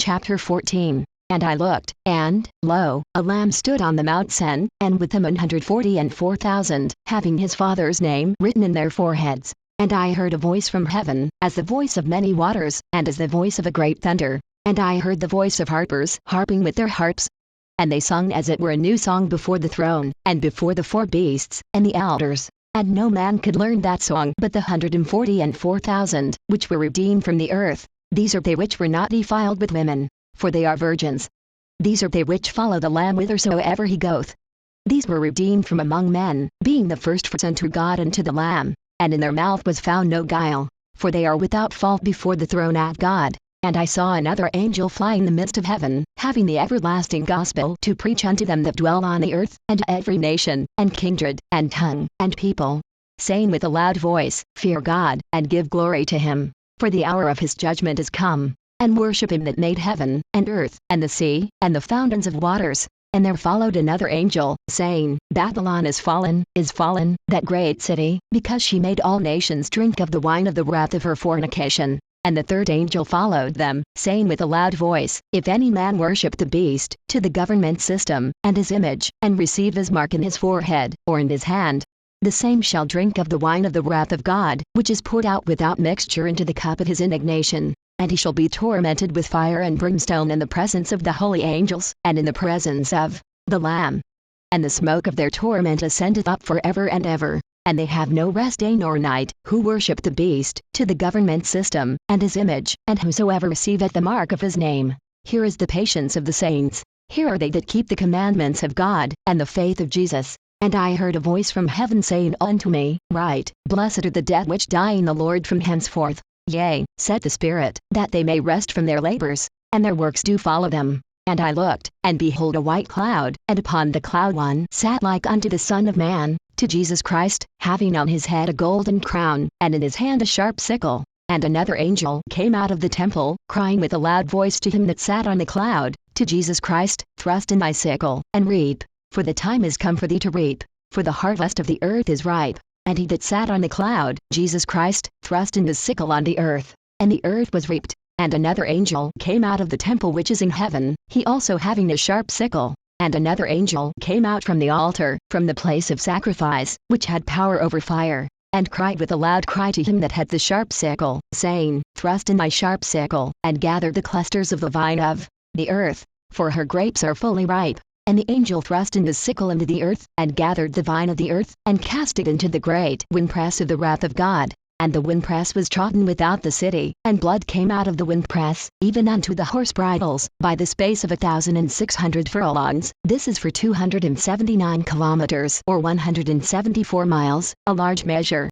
Chapter 14. And I looked, and, lo, a lamb stood on the Mount Sen, and with him 144,000, having his Father's name written in their foreheads. And I heard a voice from heaven, as the voice of many waters, and as the voice of a great thunder. And I heard the voice of harpers harping with their harps. And they sung as it were a new song before the throne, and before the four beasts, and the elders. And no man could learn that song but the 144,000, which were redeemed from the earth. These are they which were not defiled with women, for they are virgins. These are they which follow the Lamb whithersoever he goeth. These were redeemed from among men, being the firstfruits unto God and to the Lamb. And in their mouth was found no guile, for they are without fault before the throne of God. And I saw another angel fly in the midst of heaven, having the everlasting gospel to preach unto them that dwell on the earth, and to every nation, and kindred, and tongue, and people, saying with a loud voice, Fear God, and give glory to him, for the hour of his judgment is come, and worship him that made heaven, and earth, and the sea, and the fountains of waters. And there followed another angel, saying, Babylon is fallen, that great city, because she made all nations drink of the wine of the wrath of her fornication. And the third angel followed them, saying with a loud voice, If any man worship the beast, to the government system, and his image, and receive his mark in his forehead, or in his hand, the same shall drink of the wine of the wrath of God, which is poured out without mixture into the cup of his indignation. And he shall be tormented with fire and brimstone in the presence of the holy angels, and in the presence of the Lamb. And the smoke of their torment ascendeth up for ever and ever. And they have no rest day nor night, who worship the beast, to the government system, and his image, and whosoever receiveth the mark of his name. Here is the patience of the saints. Here are they that keep the commandments of God, and the faith of Jesus. And I heard a voice from heaven saying unto me, Write, Blessed are the dead which die in the Lord from henceforth. Yea, said the Spirit, that they may rest from their labors, and their works do follow them. And I looked, and behold a white cloud, and upon the cloud one sat like unto the Son of Man, to Jesus Christ, having on his head a golden crown, and in his hand a sharp sickle. And another angel came out of the temple, crying with a loud voice to him that sat on the cloud, To Jesus Christ, thrust in thy sickle, and reap, for the time is come for thee to reap, for the harvest of the earth is ripe. And he that sat on the cloud, Jesus Christ, thrust in his sickle on the earth, and the earth was reaped. And another angel came out of the temple which is in heaven, he also having a sharp sickle. And another angel came out from the altar, from the place of sacrifice, which had power over fire, and cried with a loud cry to him that had the sharp sickle, saying, Thrust in thy sharp sickle, and gather the clusters of the vine of the earth, for her grapes are fully ripe. And the angel thrust in his sickle into the earth, and gathered the vine of the earth, and cast it into the great winepress of the wrath of God. And the winepress was trodden without the city, and blood came out of the winepress, even unto the horse bridles, by the space of 1,600 furlongs. This is for 279 kilometers, or 174 miles, a large measure.